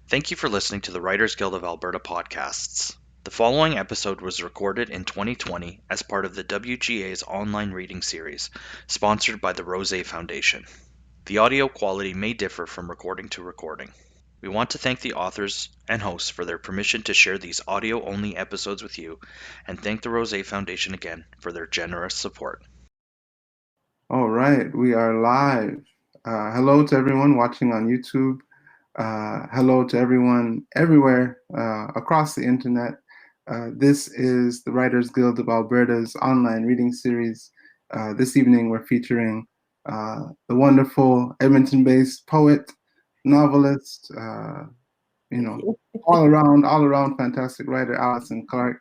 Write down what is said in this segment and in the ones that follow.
Thank you for listening to the Writers Guild of Alberta podcasts. The following episode was recorded in 2020 as part of the WGA's online reading series, sponsored by the Rosé Foundation. The audio quality may differ from recording to recording. We want to thank the authors and hosts for their permission to share these audio-only episodes with you, and thank the Rosé Foundation again for their generous support. All right, we are live. Hello to everyone watching on YouTube. Hello to everyone everywhere across the internet. This is the Writers Guild of Alberta's online reading series. This evening we're featuring the wonderful Edmonton-based poet, novelist, all around fantastic writer, Alison Clarke.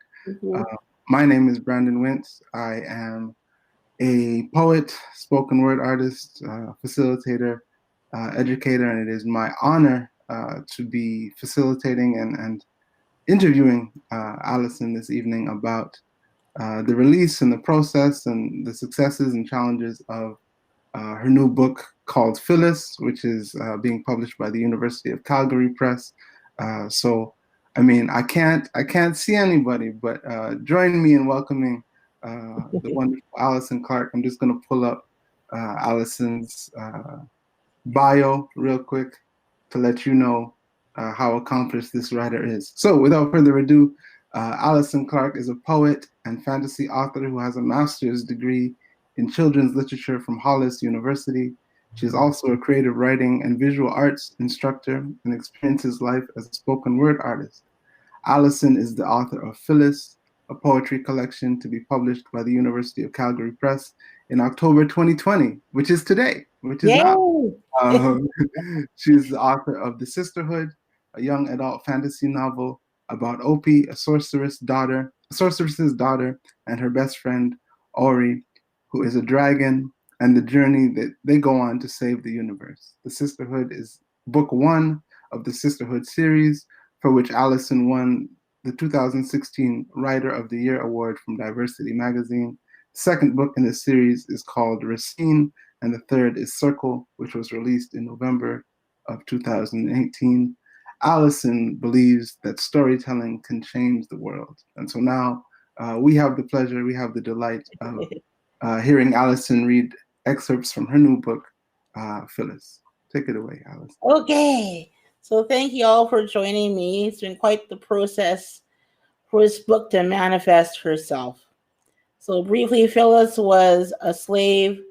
My name is Brandon Wint. I am a poet, spoken word artist, facilitator, educator, and it is my honor to be facilitating and interviewing Alison this evening about the release and the process and the successes and challenges of her new book called Phillis, which is being published by the University of Calgary Press. I can't see anybody, but join me in welcoming the wonderful Alison Clarke. I'm just going to pull up Alison's bio real quick to let you know how accomplished this writer is. So without further ado, Alison Clarke is a poet and fantasy author who has a master's degree in children's literature from Hollis University. She is also a creative writing and visual arts instructor and experiences life as a spoken word artist. Alison is the author of Phillis, a poetry collection to be published by the University of Calgary Press in October 2020, which is today, which is now. She's the author of The Sisterhood, a young adult fantasy novel about Opie, a sorceress's daughter, and her best friend, Ori, who is a dragon, and the journey that they go on to save the universe. The Sisterhood is book one of the Sisterhood series, for which Alison won the 2016 Writer of the Year Award from Diversity Magazine. The second book in the series is called Racine, and the third is Circle, which was released in November of 2018. Alison believes that storytelling can change the world. And so now we have the pleasure, we have the delight of hearing Alison read excerpts from her new book, Phillis. Take it away, Alison. Okay. So thank you all for joining me. It's been quite the process for this book to manifest herself. So briefly, Phillis was a slave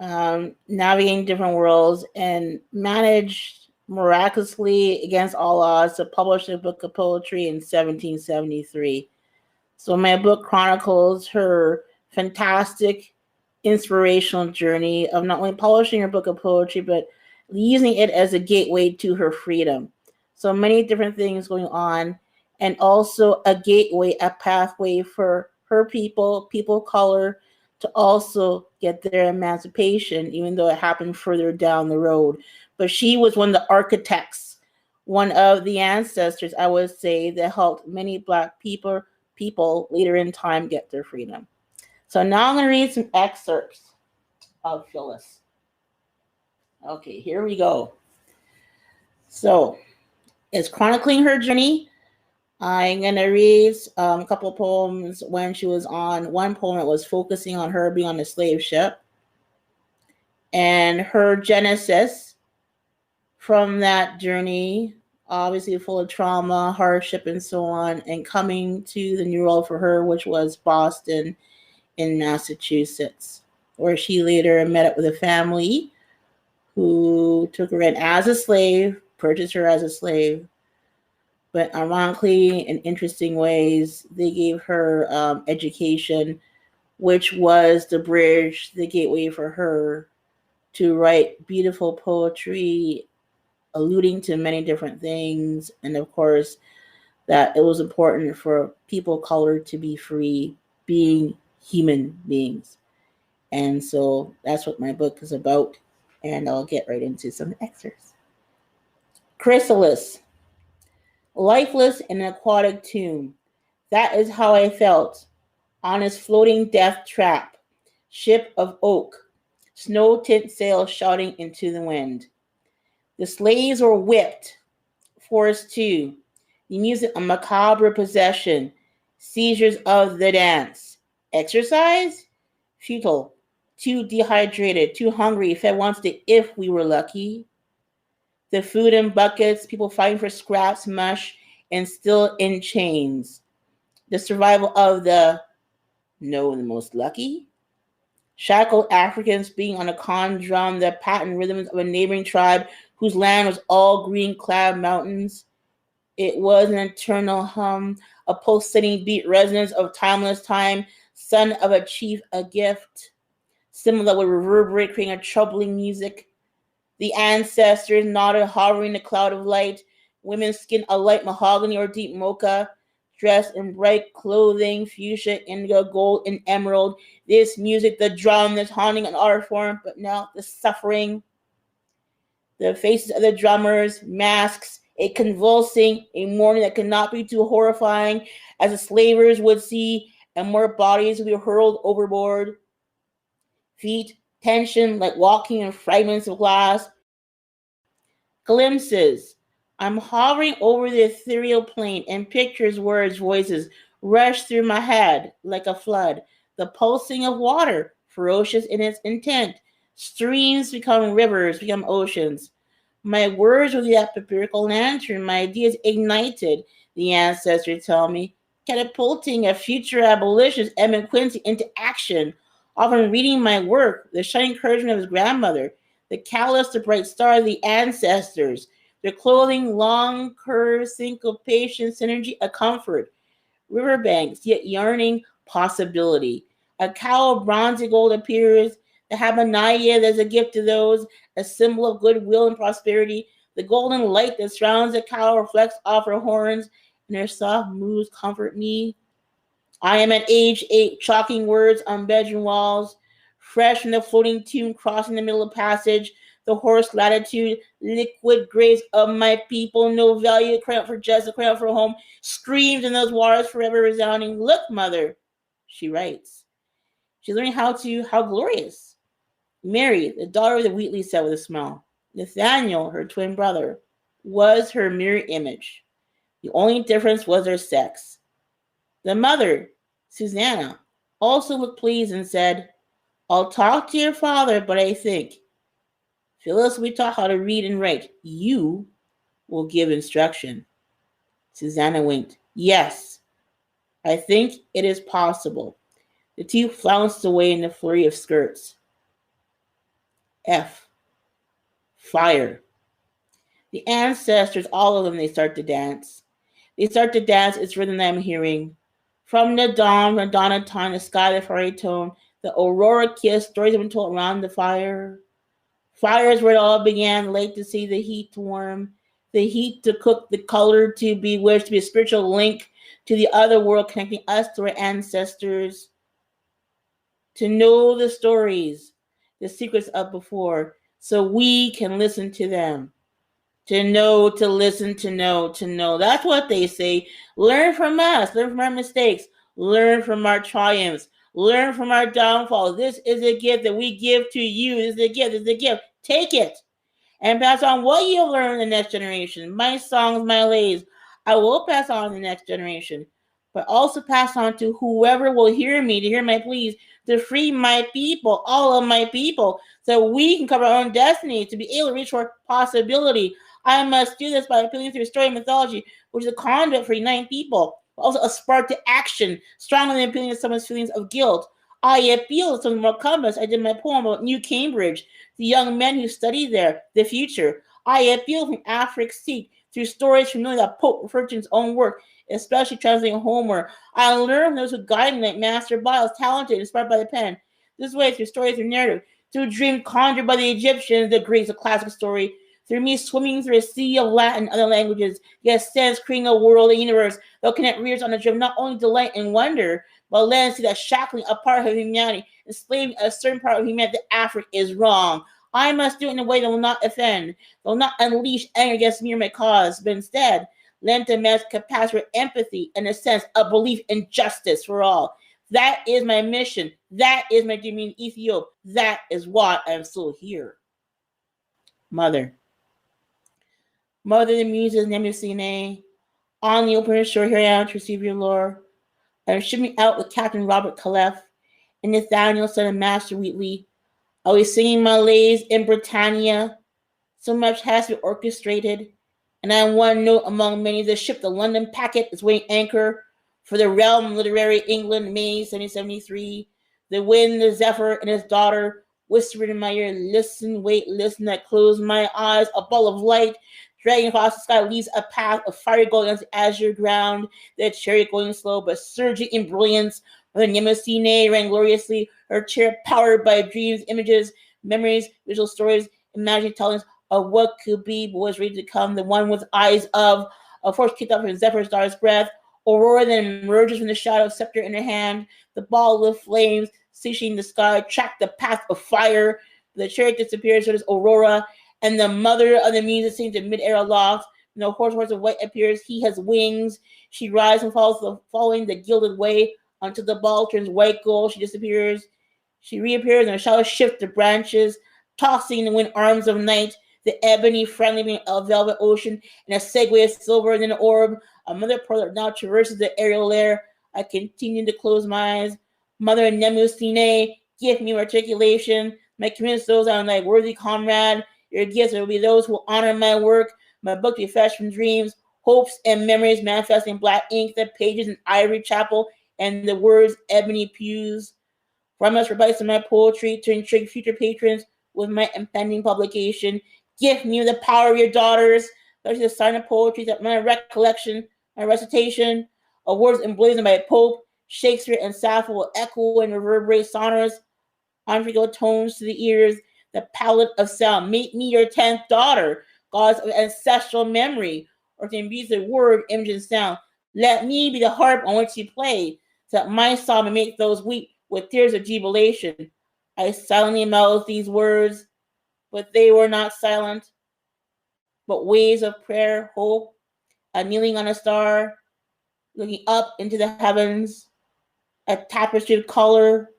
navigating different worlds and managed miraculously against all odds to publish a book of poetry in 1773. So my book chronicles her fantastic inspirational journey of not only publishing her book of poetry, but using it as a gateway to her freedom. So many different things going on, and also a gateway, a pathway for her people of color, to also get their emancipation, even though it happened further down the road. But she was one of the architects, one of the ancestors, I would say, that helped many Black people later in time get their freedom. So now I'm going to read some excerpts of Phillis. Okay, here we go. So it's chronicling her journey. I'm going to read a couple of poems when she was on. One poem that was focusing on her being on a slave ship and her genesis from that journey, obviously full of trauma, hardship, and so on, and coming to the new world for her, which was Boston in Massachusetts, where she later met up with a family who took her in as a slave, purchased her as a slave. But ironically, in interesting ways, they gave her education, which was the bridge, the gateway for her to write beautiful poetry, alluding to many different things. And of course, that it was important for people of color to be free, being human beings. And so that's what my book is about. And I'll get right into some excerpts. Chrysalis. Lifeless in an aquatic tomb. That is how I felt on his floating death trap, ship of oak, snow tint sails shouting into the wind. The slaves were whipped Force 2. The music of macabre possession. Seizures of the dance. Exercise? Futile. Too dehydrated. Too hungry. Fed once to if we were lucky. The food in buckets. People fighting for scraps, mush, and still in chains. The survival of the most lucky. Shackled Africans being on a con drum, the patent rhythms of a neighboring tribe whose land was all green-clad mountains. It was an eternal hum, a pulsating beat, resonance of timeless time, son of a chief, a gift. Similar would reverberate, creating a troubling music. The ancestors nodded, hovering in a cloud of light. Women skinned a light mahogany or deep mocha, dressed in bright clothing, fuchsia, indigo, gold, and emerald. This music, the drum, this haunting an art form, but now the suffering. The faces of the drummers, masks, a convulsing, a mourning that could not be too horrifying, as the slavers would see, and more bodies would be hurled overboard. Feet, tension like walking in fragments of glass. Glimpses. I'm hovering over the ethereal plane, and pictures, words, voices rush through my head like a flood. The pulsing of water, ferocious in its intent. Streams become rivers, become oceans. My words were the empirical lantern, my ideas ignited, the ancestors tell me, catapulting a future abolitionist Edmund Quincy into action. Often reading my work, the shining encouragement of his grandmother, the callous, the bright star of the ancestors, their clothing, long curves, syncopation, synergy, a comfort. Riverbanks, yet yearning possibility. A cow of bronzy gold appears. The Habanaya, there's a gift to those, a symbol of goodwill and prosperity. The golden light that surrounds the cow reflects off her horns, and her soft moves comfort me. I am at age 8, chalking words on bedroom walls, fresh from the floating tune crossing the middle of passage, the hoarse latitude, liquid grace of my people, no value, cry out for justice, cry out for home, screams in those waters forever resounding. Look, mother, she writes. She's learning how glorious. Mary, the daughter of the Wheatley, said with a smile. Nathaniel, her twin brother, was her mirror image. The only difference was their sex. The mother, Susanna, also looked pleased and said, I'll talk to your father, but I think, Phillis, we taught how to read and write. You will give instruction. Susanna winked. Yes, I think it is possible. The two flounced away in the flurry of skirts. F. Fire. The ancestors, all of them, they start to dance. They start to dance its rhythm that I'm hearing. From the dawn of time, the sky, the fiery tone, the aurora kiss, stories have been told around the fire. Fire is where it all began, late to see the heat to warm, the heat to cook, the color to bewitch, to be a spiritual link to the other world, connecting us to our ancestors, to know the stories, the secrets of before, so we can listen to them. To know, to listen, to know, to know. That's what they say. Learn from us. Learn from our mistakes. Learn from our triumphs. Learn from our downfall. This is a gift that we give to you. This is a gift. This is a gift. Take it and pass on what you have learned to the next generation. My songs, my lays, I will pass on to the next generation, but also pass on to whoever will hear me, to hear my pleas, to free my people, all of my people, so we can cover our own destiny, to be able to reach for possibility. I must do this by appealing through story and mythology, which is a conduit for uniting people, but also a spark to action, strongly appealing to someone's feelings of guilt. I appeal to some more compass. I did my poem about New Cambridge, the young men who study there, the future. I appeal from Afric's seat through stories from knowing that Pope referred to his own work, especially translating Homer. I learn from those who guide me, like Master Biles, talented, inspired by the pen. This way, through story, through narrative, through dream conjured by the Egyptians, the Greeks, a classic story, through me swimming through a sea of Latin and other languages, yes, sense creating a world, a universe that will connect readers on a journey, not only delight and wonder, but let us see that shackling a part of humanity, enslaving a certain part of humanity, that Africa is wrong. I must do it in a way that will not offend, that will not unleash anger against me or my cause, but instead lend to man's capacity for empathy and a sense of belief in justice for all. That is my mission. That is my dream in Ethiopia. That is why I am still here. Mother. Mother of the Muses, Nemusine, on the open shore, here I am to receive your lore. I ship me out with Captain Robert Calef and Nathaniel, son of Master Wheatley. Always singing my lays in Britannia. So much has been orchestrated, and I am one note among many. The ship, the London Packet, is weighing anchor for the realm literary England, May 1773. The wind, the zephyr, and his daughter whispered in my ear, listen, wait, listen. I close my eyes, a ball of light dragging across the sky leaves a path of fire going on the azure ground, the chariot going slow but surging in brilliance. The Nemusine ran gloriously, her chair powered by dreams, images, memories, visual stories, imagined tellings of what could be, but was ready to come. The one with eyes of a force kicked up from Zephyr's daughter's breath. Aurora then emerges from the shadow, scepter in her hand. The ball of flames, searching the sky, tracked the path of fire. The chariot disappears, so does Aurora. And the mother of the Muses seems in mid-air aloft. And the horse of white appears. He has wings. She rises and falls, following the gilded way until the ball turns white gold. She disappears. She reappears, and the shadows shift the branches, tossing in the wind arms of night. The ebony, friendly velvet ocean, and a segue of silver and an orb. A mother pearl now traverses the aerial lair. I continue to close my eyes. Mother Nemusine, give me articulation. My commitments those I am thy worthy comrade. Your gifts will be those who honor my work. My book be fresh from dreams, hopes and memories manifesting in black ink, the pages in ivory chapel, and the words ebony pews. For I must revise my poetry to intrigue future patrons with my impending publication. Give me the power of your daughters, especially the sign of poetry, that my recollection, my recitation of words emblazoned by Pope, Shakespeare, and Sappho will echo and reverberate sonorous, unforgettable tones to the ears, the palette of sound. Make me your 10th daughter, gods of ancestral memory, or to imbue the word, image, and sound. Let me be the harp on which you play, so that my song may make those weep with tears of jubilation. I silently mouthed these words, but they were not silent, but waves of prayer, hope, a kneeling on a star, looking up into the heavens, a tapestry of color,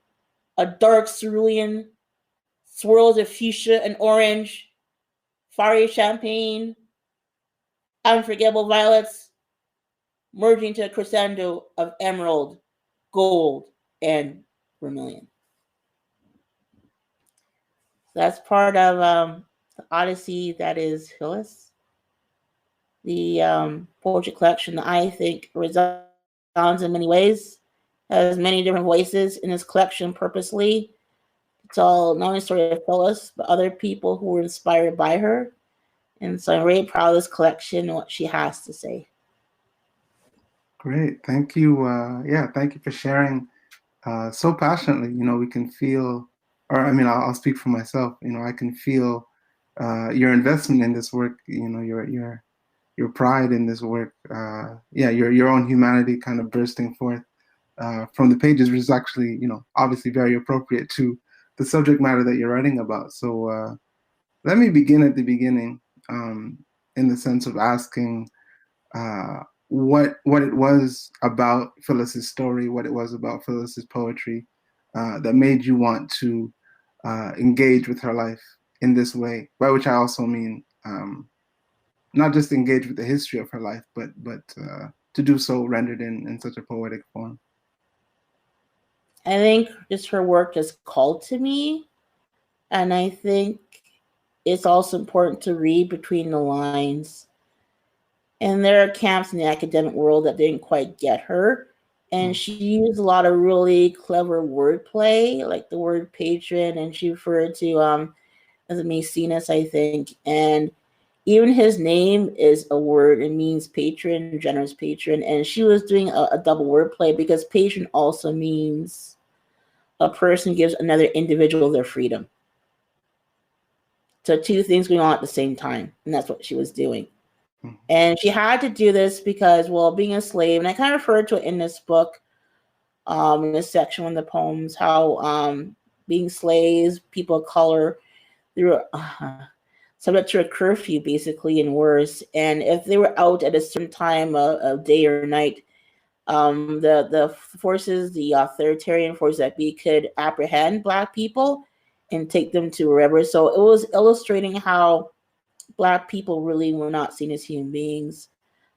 a dark cerulean, swirls of fuchsia and orange, fiery champagne, unforgettable violets, merging to a crescendo of emerald, gold, and vermilion. So that's part of the Odyssey that is Phillis. The poetry collection, I think, resounds in many ways, has many different voices in this collection purposely. It's all not only a story of Phillis, but other people who were inspired by her. And so I'm really proud of this collection and what she has to say. Great. Thank you. Thank you for sharing so passionately. We can feel, or I mean, I'll speak for myself. I can feel your investment in this work. Your pride in this work. Your own humanity kind of bursting forth from the pages, which is actually, obviously very appropriate to the subject matter that you're writing about. So let me begin at the beginning, in the sense of asking what it was about Phillis's story, what it was about Phillis's poetry that made you want to engage with her life in this way, by which I also mean not just engage with the history of her life, but to do so rendered in such a poetic form. I think just her work just called to me, and I think it's also important to read between the lines. And there are camps in the academic world that didn't quite get her, and she used a lot of really clever wordplay, like the word patron, and she referred to as a Maecenas, I think, and even his name is a word. It means patron, generous patron. And she was doing a double wordplay, because patron also means a person gives another individual their freedom. So two things going on at the same time. And that's what she was doing. Mm-hmm. And she had to do this because, being a slave, and I kind of referred to it in this book, in this section of the poems, how being slaves, people of color, they were subject to a curfew, basically, and worse. And if they were out at a certain time of day or night, the forces, the authoritarian forces that be, could apprehend Black people and take them to wherever. So it was illustrating how Black people really were not seen as human beings,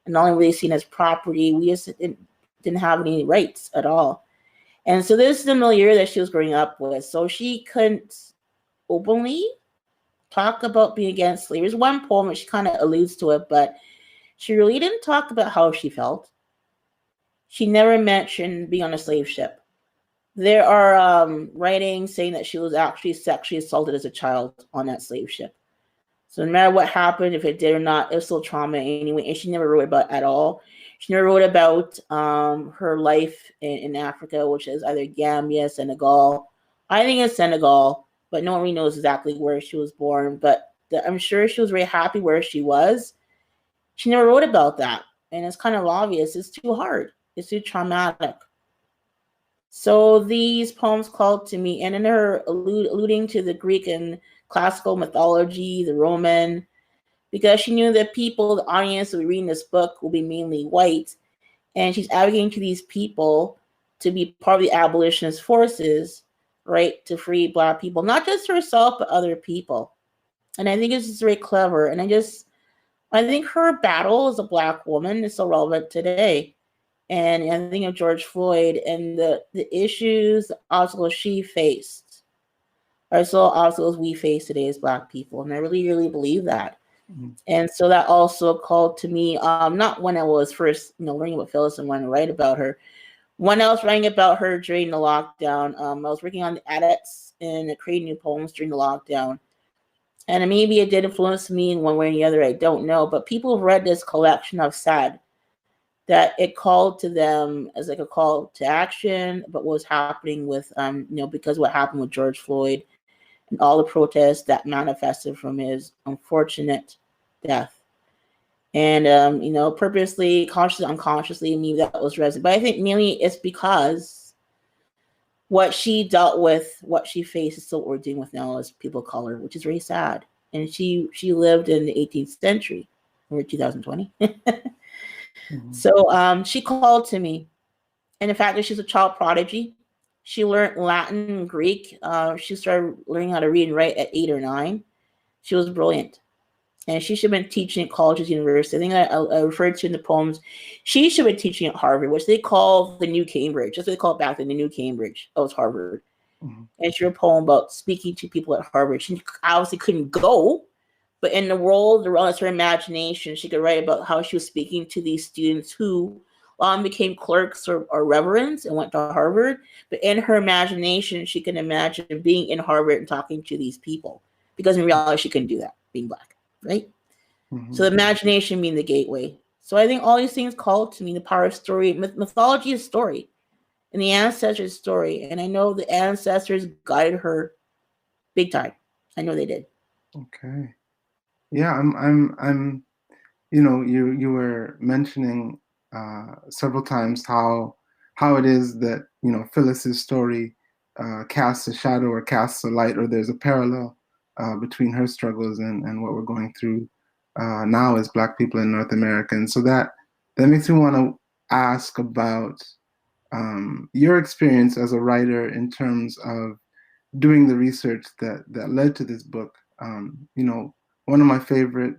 and not only were they seen as property, we just didn't have any rights at all. And so this is the milieu that she was growing up with. So she couldn't openly talk about being against slavery. There's one poem that she kind of alludes to it, but she really didn't talk about how she felt. She never mentioned being on a slave ship. There are writings saying that she was actually sexually assaulted as a child on that slave ship. So no matter what happened, if it did or not, it was still trauma anyway. And she never wrote about it at all. She never wrote about her life in Africa, which is either Gambia, Senegal. I think it's Senegal, but no one really knows exactly where she was born. But I'm sure she was very happy where she was. She never wrote about that. And it's kind of obvious. It's too hard. It's too traumatic. So these poems called to me, and in her alluding to the Greek and classical mythology, the Roman, because she knew that people, the audience who were reading this book will be mainly white, and she's advocating to these people to be part of the abolitionist forces, right, to free Black people, not just herself, but other people. And I think it's just very clever. And I think her battle as a Black woman is so relevant today. And I think of George Floyd and the issues, the obstacles she faced are still obstacles we face today as Black people. And I really, really believe that. Mm-hmm. And so that also called to me, not when I was first, learning about Phillis and wanting to write about her. When I was writing about her during the lockdown, I was working on the edits and creating new poems during the lockdown. And maybe it did influence me in one way or the other, I don't know. But people have read this collection I've said that it called to them as like a call to action about what was happening with, because what happened with George Floyd and all the protests that manifested from his unfortunate death. And, purposely, consciously, unconsciously, maybe that was resonant. But I think mainly it's because what she dealt with, what she faced is still what we're dealing with now as people of color, which is very sad. And she lived in the 18th century. We're 2020. Mm-hmm. So she called to me. And the fact that she's a child prodigy, she learned Latin and Greek. She started learning how to read and write at 8 or 9. She was brilliant. And she should have been teaching at colleges, universities. I think I referred to in the poems. She should have been teaching at Harvard, which they call the New Cambridge. That's what they call it back then, the New Cambridge. That was Harvard. Mm-hmm. And she wrote a poem about speaking to people at Harvard. She obviously couldn't go, but in the world around her imagination, she could write about how she was speaking to these students who became clerks or reverends and went to Harvard. But in her imagination, she can imagine being in Harvard and talking to these people, because in reality, she couldn't do that, being Black, right? Mm-hmm. So the imagination being the gateway. So I think all these things call to me the power of story. Mythology is story, and the ancestors' story. And I know the ancestors guided her big time. I know they did. Okay. Yeah, I'm. You were mentioning several times how it is that Phillis's story casts a shadow or casts a light, or there's a parallel between her struggles and what we're going through now as Black people in North America. And so that makes me want to ask about your experience as a writer in terms of doing the research that led to this book. One of my favorite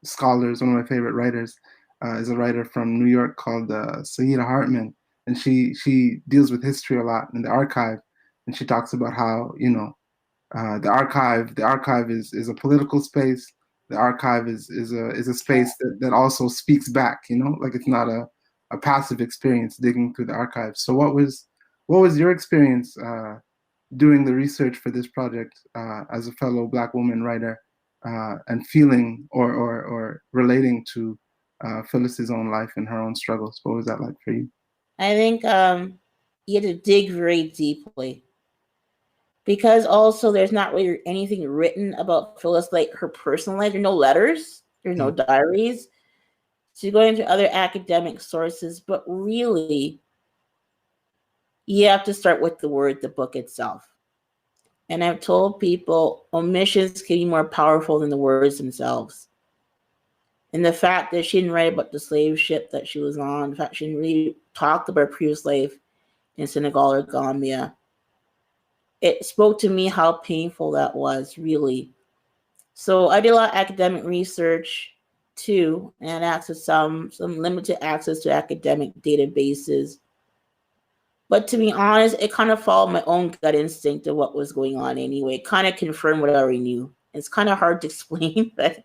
scholars, one of my favorite writers, is a writer from New York called Saida Hartman, and she deals with history a lot in the archive, and she talks about how the archive is a political space. The archive is a space that also speaks back. Like it's not a passive experience digging through the archive. So what was your experience doing the research for this project as a fellow Black woman writer? And feeling or relating to Phillis's own life and her own struggles. What was that like for you? I think you had to dig very deeply, because also there's not really anything written about Phillis, like her personal life. There's no letters, there's no diaries. So you go into other academic sources, but really you have to start with the book itself. And I've told people omissions can be more powerful than the words themselves. And the fact that she didn't write about the slave ship that she was on, the fact she didn't really talk about her previous life in Senegal or Gambia, it spoke to me how painful that was, really. So I did a lot of academic research too, and access some limited access to academic databases. But to be honest, it kind of followed my own gut instinct of what was going on anyway. It kind of confirmed what I already knew. It's kind of hard to explain, but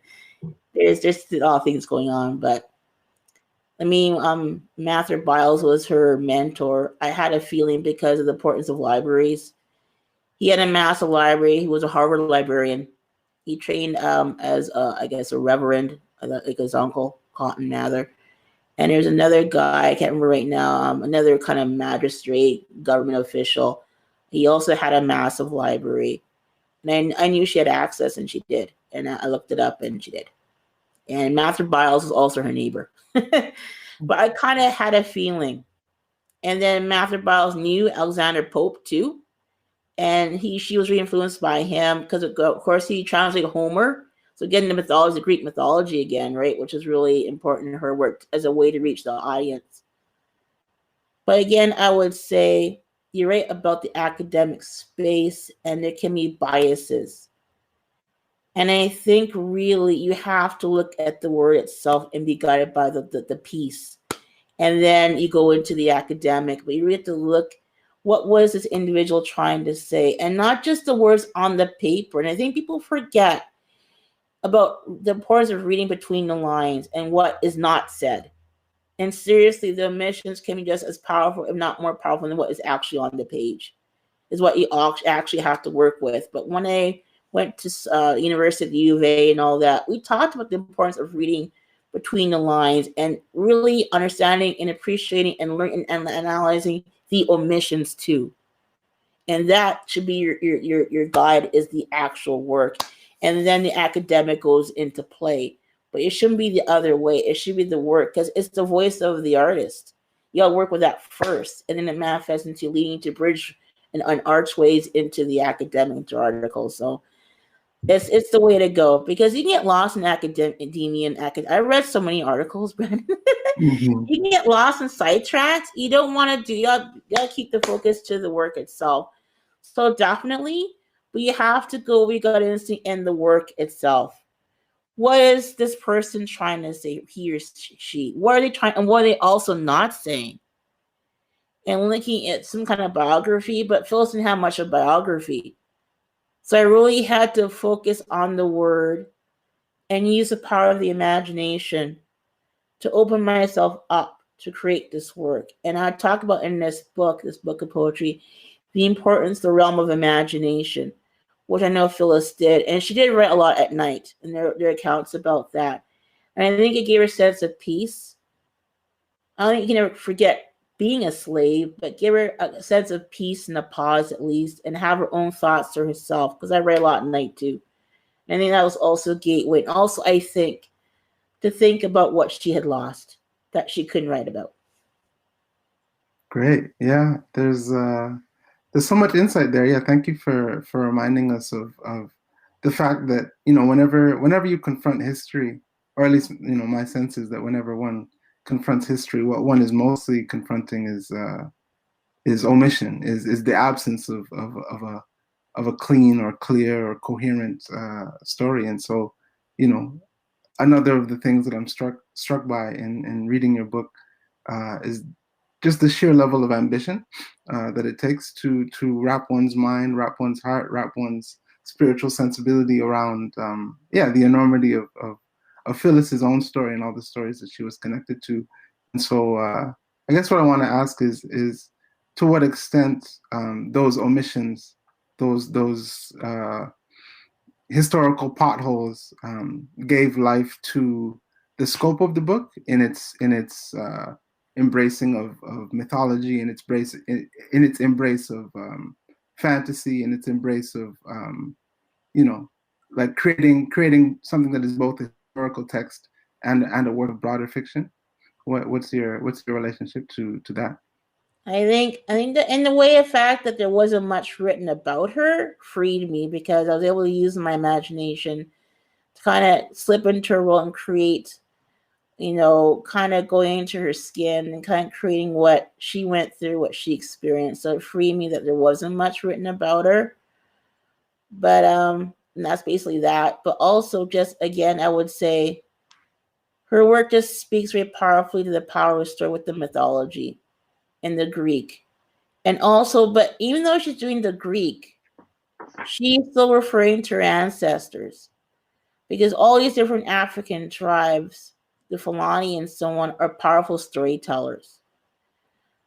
there's just a lot of things going on. But I mean, Mather Biles was her mentor. I had a feeling because of the importance of libraries. He had a massive library. He was a Harvard librarian. He trained as, I guess, a reverend, like his uncle, Cotton Mather. And there's another guy, I can't remember right now, another kind of magistrate, government official. He also had a massive library. And I knew she had access, and she did. And I looked it up, and she did. And Mather Biles was also her neighbor. But I kind of had a feeling. And then Mather Biles knew Alexander Pope, too. And she was influenced by him because, of course, he translated Homer. So getting the mythology, the Greek mythology again, right, which is really important in her work as a way to reach the audience. But again, I would say you're right about the academic space, and there can be biases. And I think really you have to look at the word itself and be guided by the piece. And then you go into the academic, but you really have to look, what was this individual trying to say? And not just the words on the paper. And I think people forget about the importance of reading between the lines and what is not said. And seriously, the omissions can be just as powerful, if not more powerful, than what is actually on the page, is what you actually have to work with. But when I went to University of U of A and all that, we talked about the importance of reading between the lines and really understanding and appreciating and learning and analyzing the omissions too. And that should be your guide, is the actual work. And then the academic goes into play. But it shouldn't be the other way. It should be the work, because it's the voice of the artist. You gotta work with that first, and then it manifests into leading to bridge and archways into the academic article. So it's the way to go, because you can get lost in academia and I read so many articles, Brandon. Mm-hmm. You can get lost in sidetracks. You don't want to you gotta keep the focus to the work itself. So definitely, but you have to go, we got instinct in the work itself. What is this person trying to say, he or she? What are they trying, and what are they also not saying? And looking at some kind of biography, but Phillis didn't have much of biography. So I really had to focus on the word and use the power of the imagination to open myself up to create this work. And I talk about in this book of poetry, the importance, the realm of imagination, which I know Phillis did. And she did write a lot at night, and there are accounts about that. And I think it gave her a sense of peace. I don't think you can never forget being a slave, but give her a sense of peace and a pause at least, and have her own thoughts to herself, because I read a lot at night too. And I think that was also a gateway. And also, I think, to think about what she had lost that she couldn't write about. Great. Yeah, there's so much insight there. Yeah, thank you for reminding us of the fact that, whenever you confront history, or at least, my sense is that whenever one confronts history, what one is mostly confronting is omission, is the absence of a clean or clear or coherent story. And so, another of the things that I'm struck by in reading your book is just the sheer level of ambition that it takes to wrap one's mind, wrap one's heart, wrap one's spiritual sensibility around the enormity of Phillis's own story and all the stories that she was connected to. And so I guess what I want to ask is to what extent those omissions, those historical potholes gave life to the scope of the book in its embracing of mythology, in its embrace of fantasy, in its embrace of like creating something that is both a historical text and a work of broader fiction. What's your relationship to that? I think that in the way of fact that there wasn't much written about her freed me, because I was able to use my imagination to kind of slip into her role and create, kind of going into her skin and kind of creating what she went through, what she experienced. So it freed me that there wasn't much written about her. But And that's basically that. But also, just again, I would say her work just speaks very powerfully to the power restored with the mythology and the Greek. And also, but even though she's doing the Greek, she's still referring to her ancestors, because all these different African tribes, the Fulani and so on, are powerful storytellers.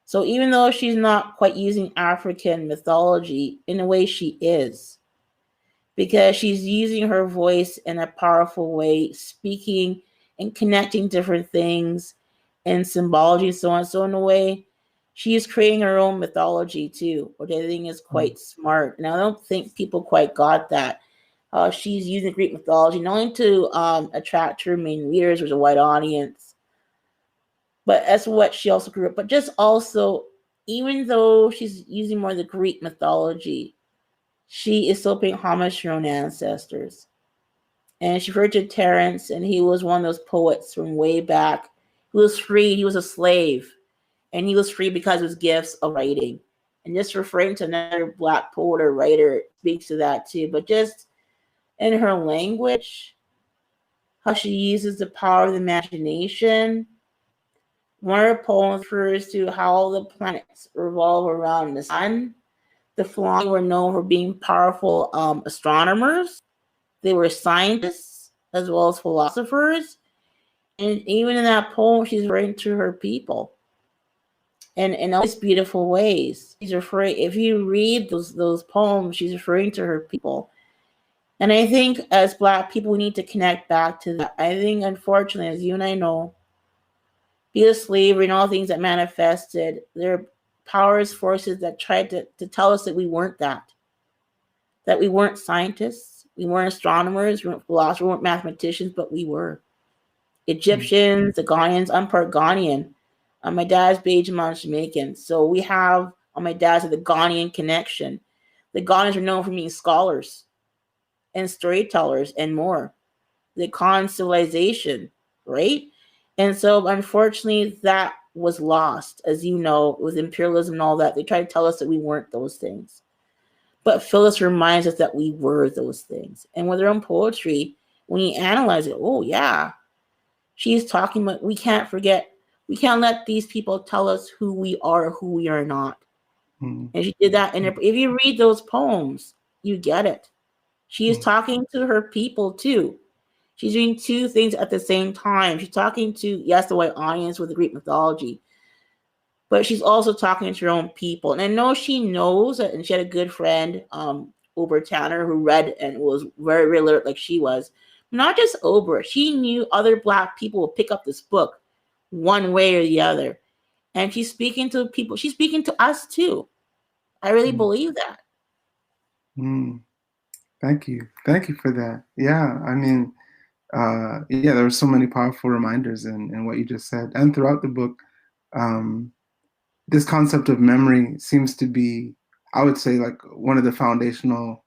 So even though she's not quite using African mythology, in a way she is, because she's using her voice in a powerful way, speaking and connecting different things and symbology and so on. So in a way, she's creating her own mythology too, which I think is quite smart. And I don't think people quite got that. She's using Greek mythology not only to attract her main readers, which is a wide audience, but that's what she also grew up. But just also, even though she's using more of the Greek mythology, she is still paying homage to her own ancestors. And she referred to Terence, and he was one of those poets from way back. He was free, he was a slave, and he was free because of his gifts of writing. And just referring to another Black poet or writer speaks to that too. But just in her language, how she uses the power of the imagination. One of her poems refers to how the planets revolve around the sun. The Fulani were known for being powerful astronomers. They were scientists as well as philosophers. And even in that poem, she's referring to her people. And in all these beautiful ways. She's referring, if you read those poems, she's referring to her people. And I think as Black people, we need to connect back to that. I think, unfortunately, as you and I know, because slavery and all things that manifested, there are powers, forces that tried to tell us that we weren't that we weren't scientists, we weren't astronomers, we weren't philosophers, we weren't mathematicians, but we were. Egyptians, the Ghanaians, I'm part Ghanaian. My dad's Bajan, mom's Jamaican. So we have, on my dad's, the Ghanaian connection. The Ghanaians are known for being scholars and storytellers and more. The Khan civilization, right? And so unfortunately that was lost, as you know, with imperialism and all that. They tried to tell us that we weren't those things. But Phillis reminds us that we were those things. And with her own poetry, when you analyze it, oh yeah, she's talking about, we can't forget, we can't let these people tell us who we are or who we are not. And she did that. And if you read those poems, you get it. She is talking to her people too. She's doing two things at the same time. She's talking to, yes, the white audience with the Greek mythology, but she's also talking to her own people. And I know she knows, and she had a good friend, Ober Tanner, who read and was very, very alert like she was. Not just Ober, she knew other Black people would pick up this book one way or the other. And she's speaking to people. She's speaking to us too. I really believe that. Thank you. Thank you for that. Yeah, I mean, yeah, there were so many powerful reminders in what you just said. And throughout the book, this concept of memory seems to be, I would say, like one of the foundational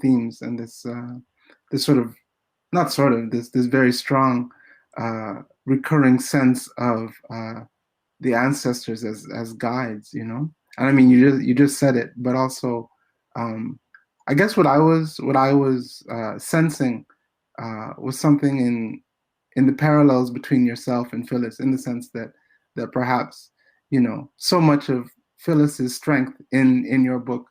themes, and this sort of, not sort of, this very strong recurring sense of the ancestors as guides, you know. And I mean, you just said it, but also, I guess what I was sensing was something in the parallels between yourself and Phillis, in the sense that perhaps, you know, so much of Phillis's strength in your book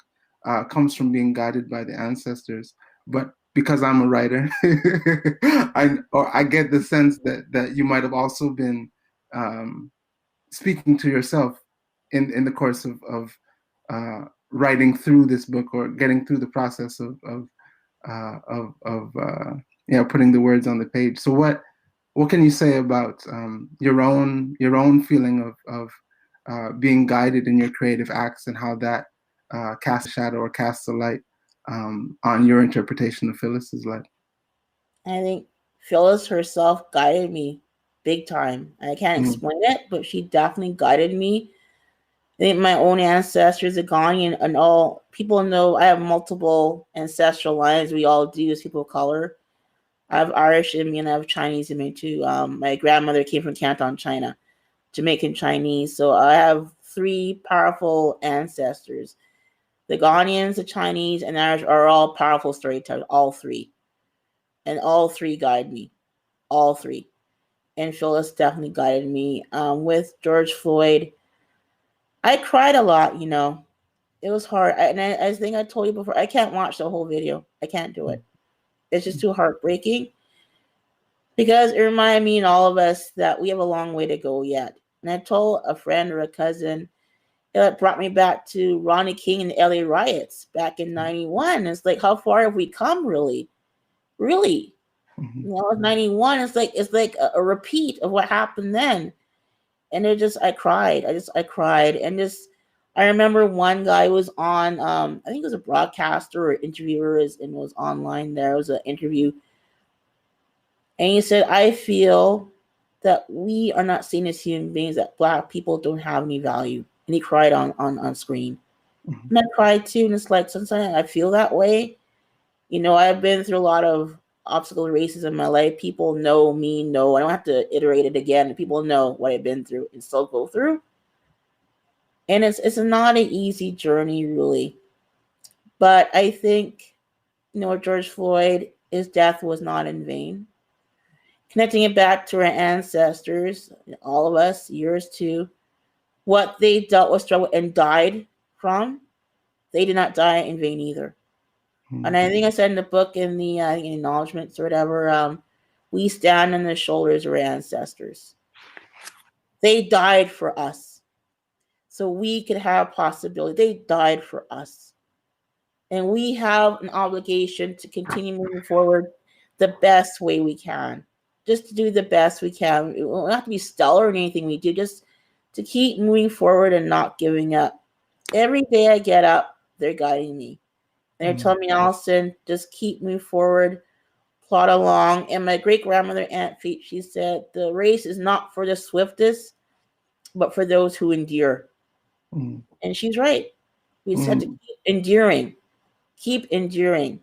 comes from being guided by the ancestors. But because I'm a writer, I get the sense that you might have also been speaking to yourself in the course of writing through this book, or getting through the process of putting the words on the page. So what can you say about your own feeling of being guided in your creative acts, and how that casts a shadow or casts a light on your interpretation of Phillis's life? I think Phillis herself guided me big time. I can't explain it, but she definitely guided me. I think my own ancestors, the Ghanaian, and all people know I have multiple ancestral lines. We all do as people of color. I have Irish in me and I have Chinese in me too. My grandmother came from Canton, China, Jamaican Chinese. So I have three powerful ancestors. The Ghanaians, the Chinese, and Irish are all powerful storytellers, all three. And all three guide me. All three. And Phillis definitely guided me. With George Floyd, I cried a lot, you know. It was hard. I think I told you before, I can't watch the whole video. I can't do it. It's just too heartbreaking. Because it reminded me and all of us that we have a long way to go yet. And I told a friend or a cousin, it brought me back to Ronnie King and the LA riots back in 91. It's like, how far have we come, really? Really? You know, 91, it's like a repeat of what happened then. And I cried. I cried. And I remember one guy was on, I think it was a broadcaster or interviewer, and was online there. It was an interview. And he said, I feel that we are not seen as human beings, that Black people don't have any value. And he cried on screen. And I cried too. And it's like, sometimes I feel that way. You know, I've been through a lot of obstacle races in my life. People know me, I don't have to iterate it again. People know what I've been through and still go through. And it's not an easy journey, really. But I think, you know, George Floyd, his death was not in vain. Connecting it back to our ancestors, all of us, yours too, what they dealt with, struggle, and died from, they did not die in vain either. And I think I said in the book, in the acknowledgments or whatever, we stand on the shoulders of our ancestors. They died for us, so we could have possibility. They died for us. And we have an obligation to continue moving forward the best way we can. Just to do the best we can. It don't have to be stellar in anything we do, just to keep moving forward and not giving up. Every day I get up, they're guiding me. And they're telling me, Alison, just keep moving forward, plod along. And my great-grandmother, Aunt Feet, she said, the race is not for the swiftest, but for those who endure. And she's right. We just have to keep enduring. Keep enduring.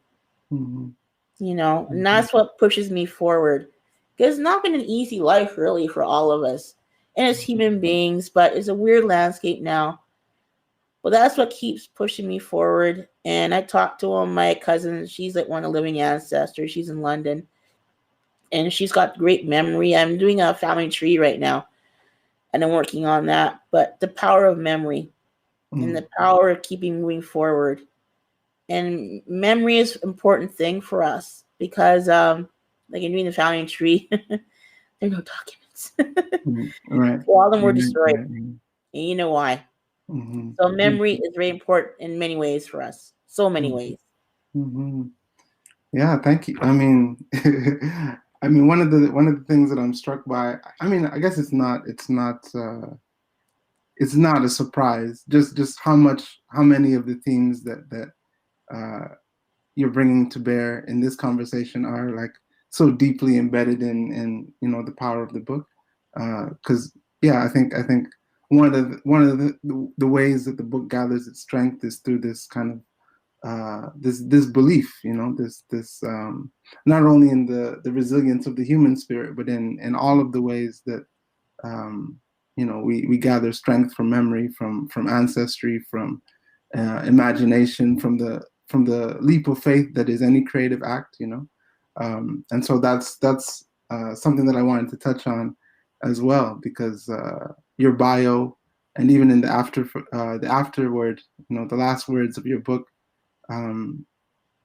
You know, and that's what pushes me forward. Because it's not been an easy life, really, for all of us. And as human beings, but it's a weird landscape now. But that's what keeps pushing me forward. And I talked to one of my cousins. She's like one of the living ancestors. She's in London. And she's got great memory. I'm doing a family tree right now. And I'm working on that. But the power of memory and the power of keeping moving forward. And memory is an important thing for us. Because like in doing the family tree, there are no documents. Right. So all of them were destroyed. And you know why. So memory is very important in many ways for us. So many ways. Yeah, thank you. I mean, one of the things that I'm struck by. I mean, I guess it's not a surprise. Just how many of the themes that you're bringing to bear in this conversation are like so deeply embedded in you know the power of the book. Because I think one of the ways that the book gathers its strength is through this kind of this belief, you know, this not only in the resilience of the human spirit, but in all of the ways that you know we gather strength from memory, from ancestry, from imagination, from the leap of faith that is any creative act, you know. And so that's something that I wanted to touch on as well, because your bio and even in the afterword, you know, the last words of your book,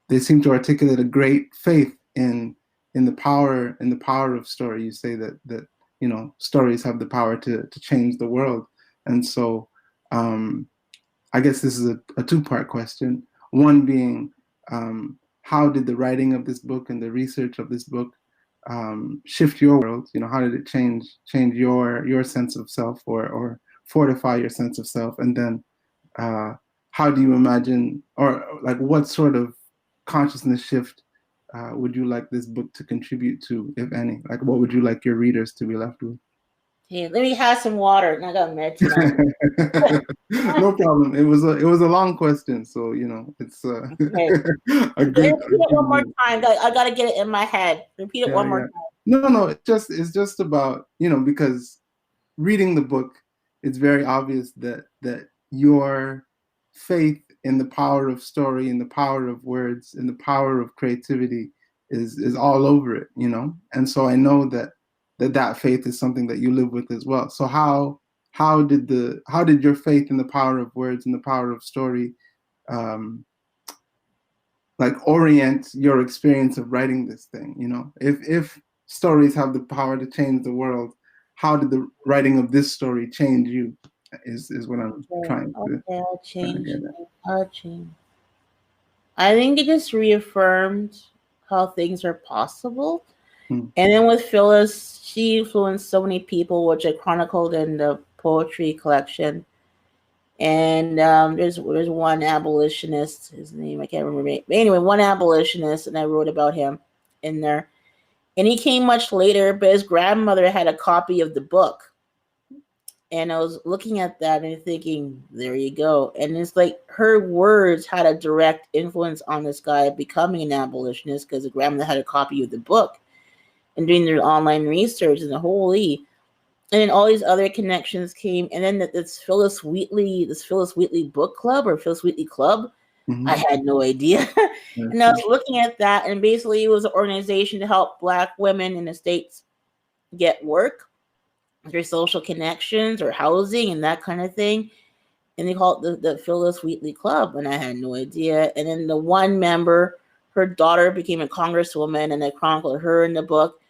they seem to articulate a great faith in the power of story. You say that you know stories have the power to change the world, and so I guess this is a two-part question. One being, how did the writing of this book and the research of this book shift your world? You know, how did it change your sense of self or fortify your sense of self? And then how do you imagine, or like what sort of consciousness shift would you like this book to contribute to, if any? Like what would you like your readers to be left with? Hey, let me have some water. I got med tonight. No problem. It was a long question, so you know it's Okay. a good. Repeat it one more time. I gotta get it in my head. Repeat it one more time. No. It's just about, you know, because reading the book, it's very obvious that your faith in the power of story, in the power of words, in the power of creativity is all over it, you know. And so I know that faith is something that you live with as well. So how did your faith in the power of words and the power of story like orient your experience of writing this thing? You know, if stories have the power to change the world, how did the writing of this story change you? Is what I'm trying to I'll change. get at. I'll change. I think it just reaffirmed how things are possible. Hmm. And then with Phillis, she influenced so many people, which I chronicled in the poetry collection. And there's one abolitionist, his name I can't remember. But anyway, one abolitionist, and I wrote about him in there. And he came much later, but his grandmother had a copy of the book. And I was looking at that and thinking, there you go. And it's like her words had a direct influence on this guy becoming an abolitionist because the grandmother had a copy of the book and doing their online research and the holy. And then all these other connections came. And then this Phillis Wheatley book club or Phillis Wheatley club, Mm-hmm. I had no idea. And I was looking at that, and basically it was an organization to help Black women in the States get work, their social connections or housing and that kind of thing. And they called it the Phillis Wheatley Club, and I had no idea. And then the one member, her daughter became a congresswoman, and I chronicled her in the book.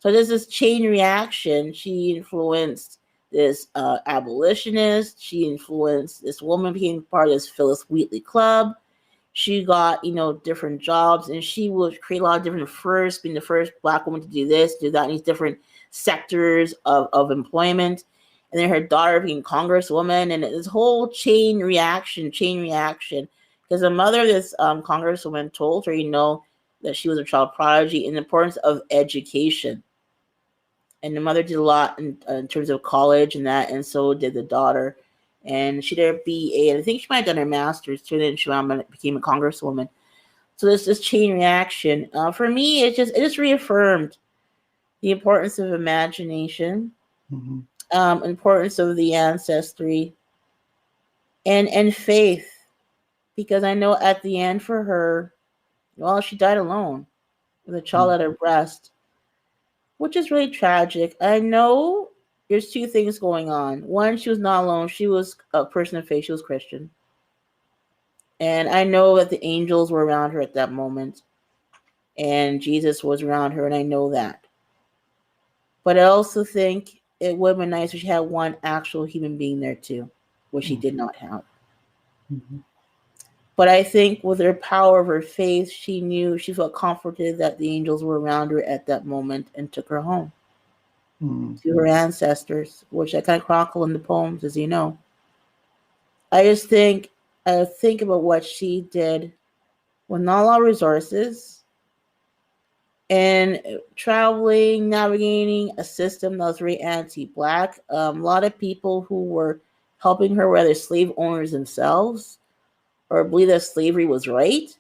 So there's this chain reaction. She influenced this abolitionist. She influenced this woman became part of this Phillis Wheatley Club. She got, different jobs, and she would create a lot of different firsts, being the first Black woman to do this, do that, in these different sectors of employment. And then her daughter being congresswoman, and this whole chain reaction, because the mother of this congresswoman told her, that she was a child prodigy and the importance of education. And the mother did a lot in terms of college and that, and so did the daughter. And she did her BA, and I think she might have done her master's too. Then she became a congresswoman. So there's this chain reaction. For me, it just reaffirmed the importance of imagination, Mm-hmm. Importance of the ancestry, and faith. Because I know at the end for her, she died alone with a child at her breast, which is really tragic. I know there's two things going on. One, she was not alone. She was a person of faith. She was Christian. And I know that the angels were around her at that moment. And Jesus was around her, and I know that. But I also think it would have been nice if she had one actual human being there too, which she did not have. Mm-hmm. But I think with her power of her faith, she felt comforted that the angels were around her at that moment and took her home. To her ancestors, which I kind of chronicle in the poems, as you know. I just think about what she did with not a lot of resources and traveling, navigating a system that was very anti-Black. A lot of people who were helping her, whether slave owners themselves or believe that slavery was right.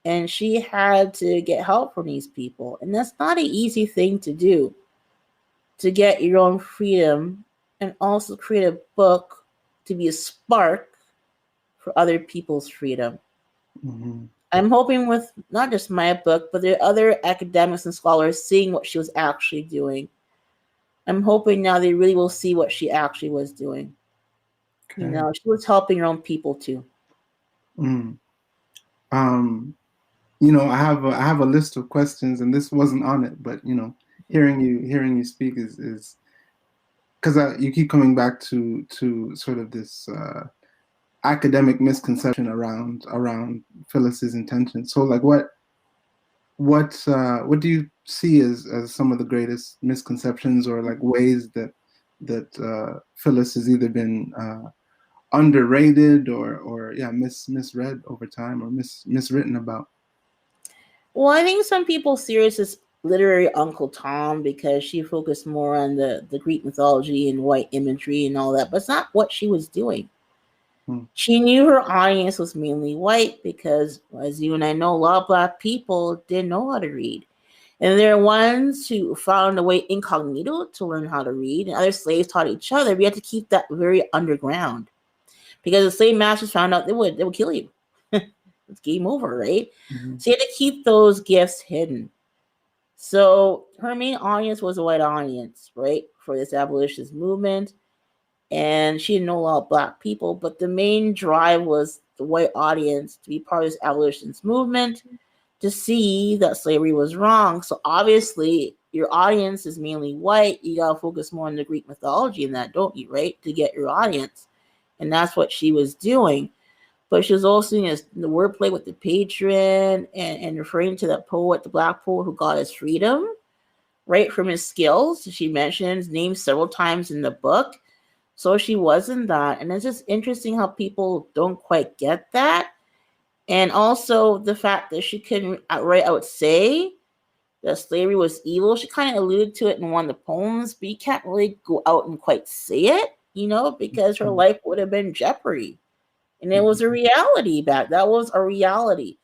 And she had to get help from these people. And that's not an easy thing to do, to get your own freedom and also create a book to be a spark for other people's freedom. Mm-hmm. I'm hoping with not just my book, but there are other academics and scholars seeing what she was actually doing. I'm hoping now they really will see what she actually was doing. Okay. She was helping her own people too. I have a list of questions, and this wasn't on it, but hearing you speak is because you keep coming back to sort of this academic misconception around Phillis's intentions. So like what do you see as some of the greatest misconceptions or like ways that Phillis has either been underrated or misread over time or miswritten about? Well, I think some people see her as this literary Uncle Tom because she focused more on the Greek mythology and white imagery and all that, but it's not what she was doing. She knew her audience was mainly white because, as you and I know, a lot of Black people didn't know how to read. And there are ones who found a way incognito to learn how to read, and other slaves taught each other. We had to keep that very underground because the slave masters found out they would kill you it's game over, right? Mm-hmm. So you had to keep those gifts hidden. So her main audience was a white audience, right, for this abolitionist movement. And she didn't know a lot of Black people, but the main drive was the white audience to be part of this abolitionist movement, to see that slavery was wrong. So obviously, your audience is mainly white. You got to focus more on the Greek mythology and that, don't you, right, to get your audience. And that's what she was doing. But she was also using the wordplay with the patron and referring to that poet, the Black poet who got his freedom, right, from his skills. She mentions names several times in the book. So she wasn't that. And it's just interesting how people don't quite get that. And also the fact that she couldn't outright out say that slavery was evil. She kind of alluded to it in one of the poems, but you can't really go out and quite say it, because her life would have been jeopardy. And it was a reality back. That was a reality.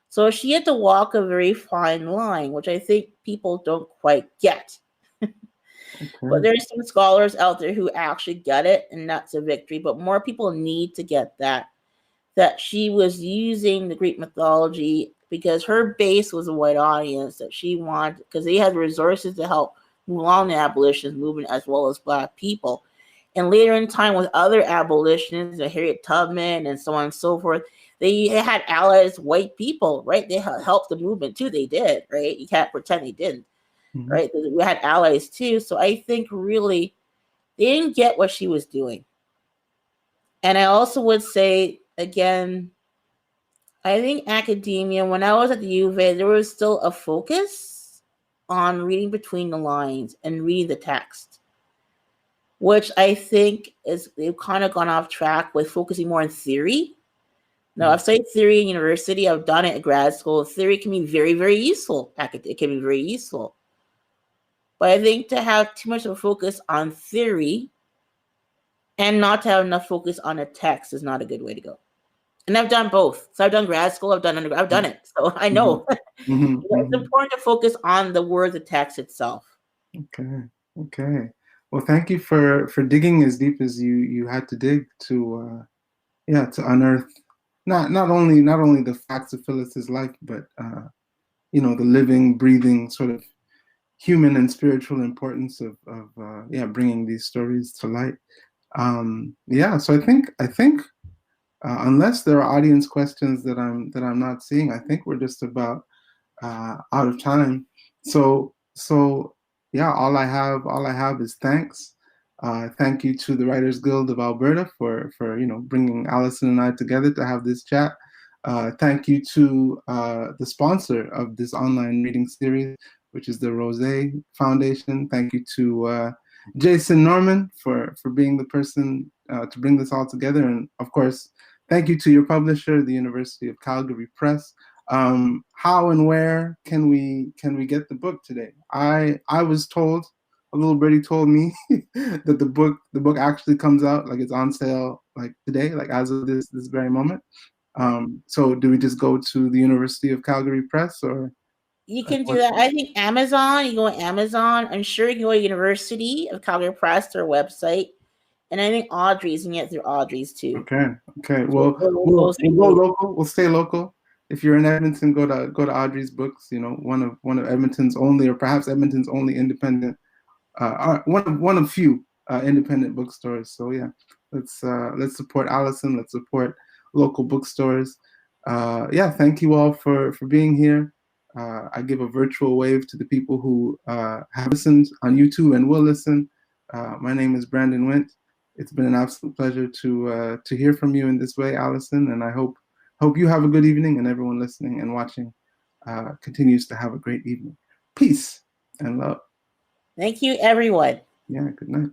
So she had to walk a very fine line, which I think people don't quite get. But there's some scholars out there who actually get it, and that's a victory. But more people need to get that she was using the Greek mythology because her base was a white audience that she wanted, because they had resources to help move along the abolitionist movement as well as Black people. And later in time with other abolitionists, Harriet Tubman and so on and so forth, they had allies, white people, right? They helped the movement too. They did, right? You can't pretend they didn't, right? We had allies too. So I think really they didn't get what she was doing. And I also would say, again, I think academia, when I was at the U of A, there was still a focus on reading between the lines and reading the text, which I think they've kind of gone off track with focusing more on theory. Now, I've studied theory in university. I've done it at grad school. Theory can be very, very useful. It can be very useful. But I think to have too much of a focus on theory and not to have enough focus on a text is not a good way to go. And I've done both. So I've done grad school, I've done it. So I know. It's important to focus on the word, the text itself. Okay. Well, thank you for digging as deep as you had to dig to unearth not only the facts of Phillis's life, but the living, breathing sort of human and spiritual importance of bringing these stories to light. So I think unless there are audience questions that I'm not seeing, I think we're just about out of time. So yeah, all I have is thanks. Thank you to the Writers Guild of Alberta for bringing Alison and I together to have this chat. Thank you to the sponsor of this online reading series, which is the Rose Foundation. Thank you to Jason Norman for being the person to bring this all together. And of course, thank you to your publisher, the University of Calgary Press. How and where can we get the book today? I was told, a little birdie told me that the book actually comes out, like it's on sale like today, like as of this very moment. So do we just go to the University of Calgary Press, or? You can do that. I think Amazon, you go to Amazon. I'm sure you can go to University of Calgary Press, their website. And I think Audrey's, you can get through Audrey's too. Okay. Well, we'll go local. We'll stay local. If you're in Edmonton, go to Audrey's Books. One of Edmonton's only, or perhaps Edmonton's only independent, one of few independent bookstores. So yeah, let's support Alison. Let's support local bookstores. Thank you all for being here. I give a virtual wave to the people who have listened on YouTube and will listen. My name is Brandon Wint. It's been an absolute pleasure to hear from you in this way, Alison, and I hope you have a good evening, and everyone listening and watching continues to have a great evening. Peace and love. Thank you, everyone. Yeah, good night.